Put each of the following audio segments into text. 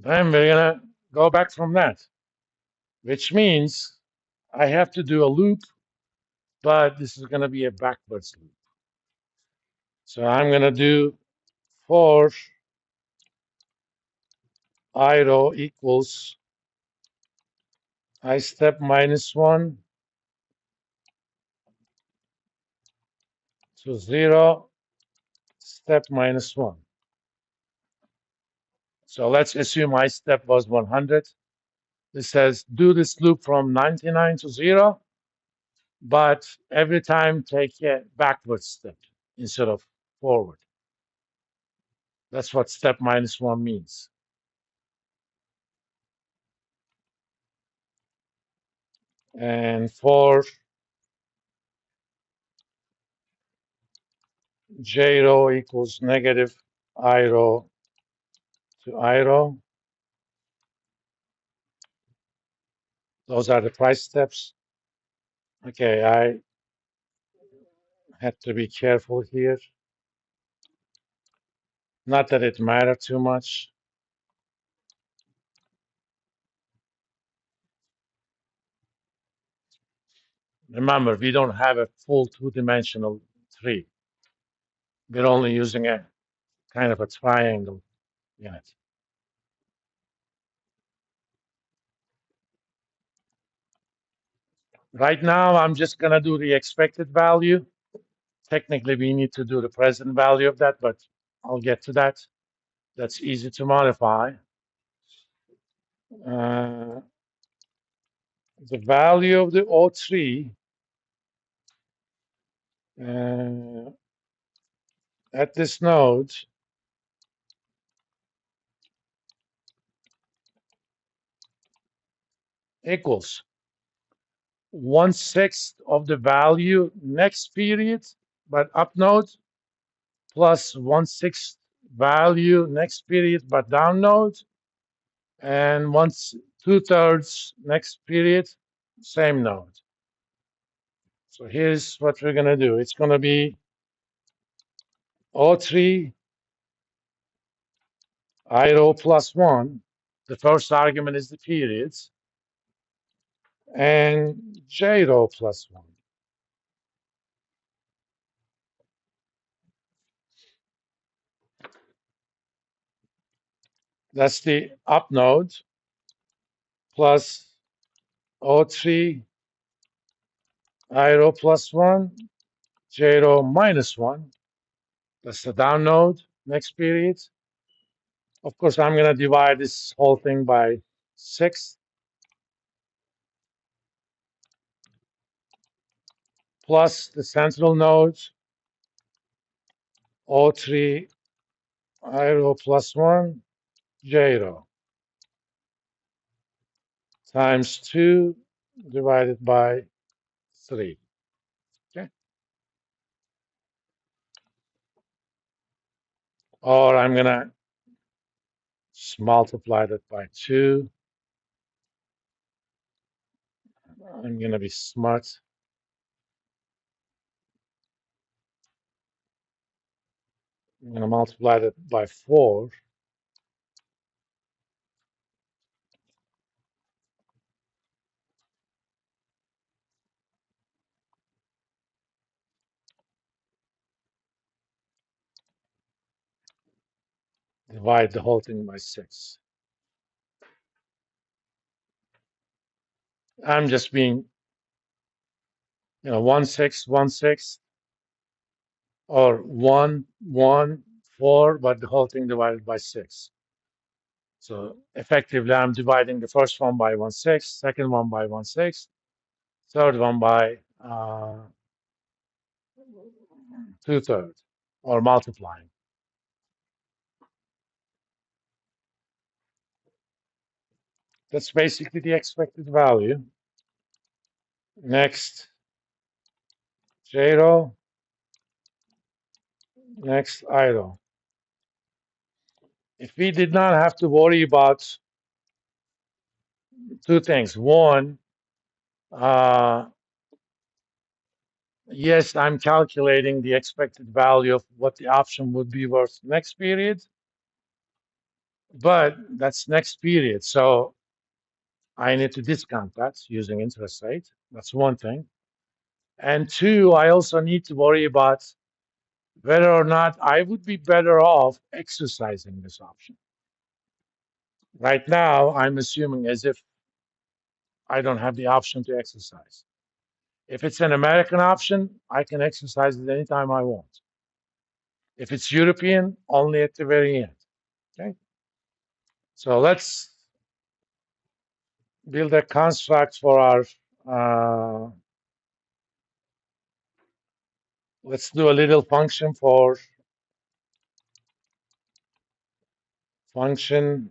Then we're gonna go back from that, which means I have to do a loop, but this is gonna be a backwards loop. So I'm gonna do for I row equals I step minus 1 to 0, step minus 1. So let's assume I step was 100. It says do this loop from 99 to 0, but every time take a backward step instead of forward. That's what step minus 1 means. And for J row equals negative I row to I row, those are the price steps. Okay, I had to be careful here. Not that it mattered too much. Remember, we don't have a full two-dimensional tree. We're only using a kind of a triangle unit. Right now, I'm just going to do the expected value. Technically, we need to do the present value of that, but I'll get to that. That's easy to modify. The value of the O3 at this node equals 1/6 of the value next period, but up node, plus 1/6 value next period, but down node, and 2/3 next period, same node. So here's what we're going to do. It's going to be O3 I row plus 1. The first argument is the periods, and J row plus 1. That's the up node plus O3 I row plus 1, J row minus 1. That's the down node next period. Of course, I'm going to divide this whole thing by 6 plus the central node O3 I row plus 1, J row times 2 divided by 3. Okay. Or I'm going to just multiply that by 2. I'm going to be smart. I'm going to multiply that by 4. Divide the whole thing by 6. I'm just being, 1/6, 1/6, or 1, 1, 4, but the whole thing divided by 6. So effectively, I'm dividing the first one by 1/6, second one by 1/6, third one by 2/3, or multiplying. That's basically the expected value. Next, J row. Next, I row. If we did not have to worry about two things. One, yes, I'm calculating the expected value of what the option would be worth next period. but that's next period. So I need to discount that using interest rate. That's one thing. And two, I also need to worry about whether or not I would be better off exercising this option. Right now, I'm assuming as if I don't have the option to exercise. If it's an American option, I can exercise it anytime I want. If it's European, only at the very end. Okay. So let's build a construct for our, uh, let's do a little function for function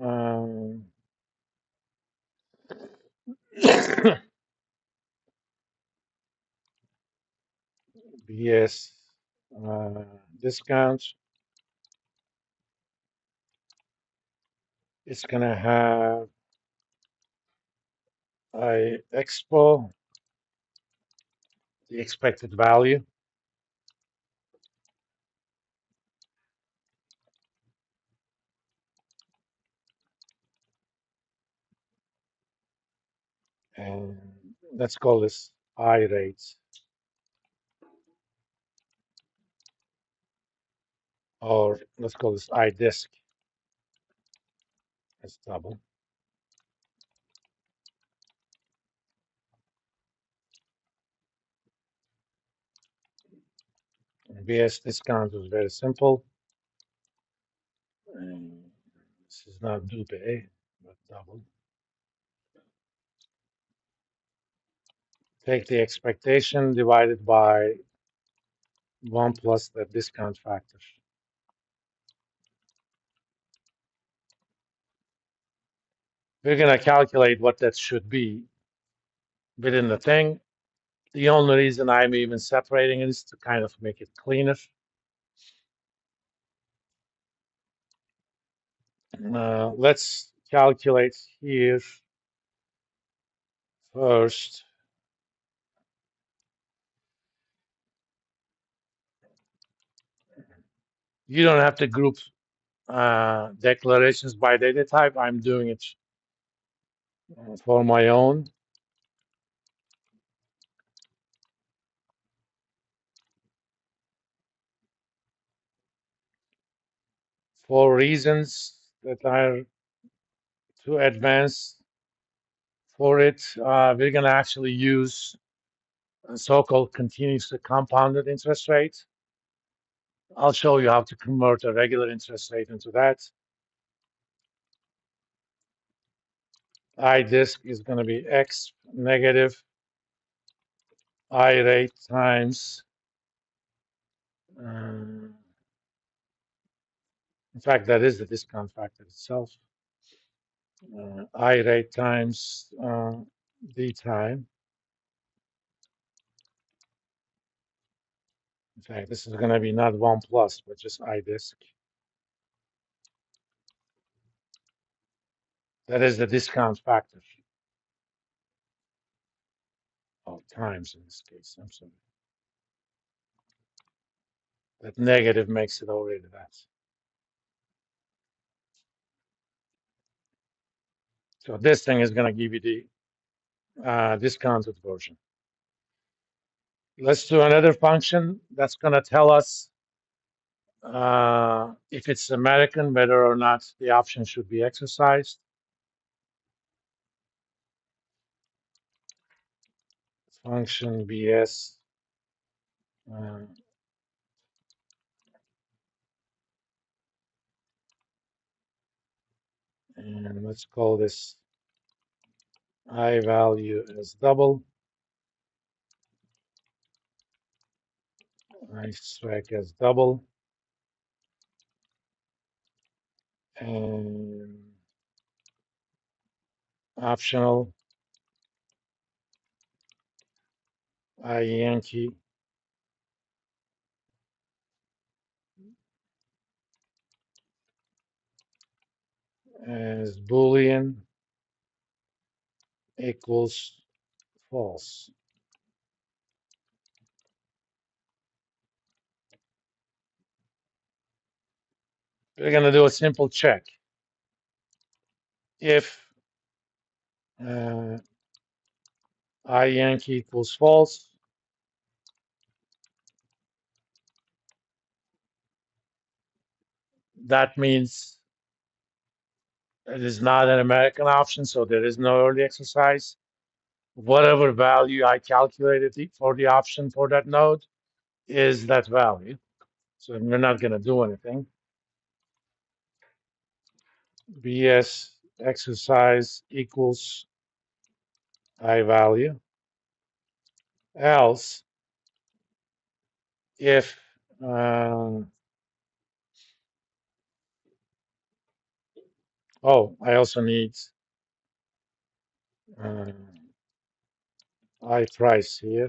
um, BS uh, discount. It's going to have a expo, the expected value, and let's call this I rate, or let's call this I disk as double. And BS discount is very simple. And this is not dupe, but double. Take the expectation divided by 1 plus the discount factor. We're going to calculate what that should be within the thing. The only reason I'm even separating it is to kind of make it cleaner. Let's calculate here first. You don't have to group declarations by data type. I'm doing it for my own. For reasons that are too advanced for it, we're going to actually use a so-called continuously compounded interest rate. I'll show you how to convert a regular interest rate into that. I disk is going to be X negative I rate times, in fact, that is the discount factor itself. I rate times D time. In fact, this is going to be not 1 plus, but just I disk. That is the discount factor. Oh, times in this case. I'm sorry. That negative makes it already that. So this thing is going to give you the discounted version. Let's do another function that's going to tell us if it's American, whether or not the option should be exercised. Function BS. And let's call this I value as double, I strike as double, and optional I Yankee as Boolean equals false. We're going to do a simple check. if I Yankee equals false, that means it is not an American option, so there is no early exercise. Whatever value I calculated for the option for that node is that value. So we're not going to do anything. BS exercise equals I value. Else, if I also need I price here.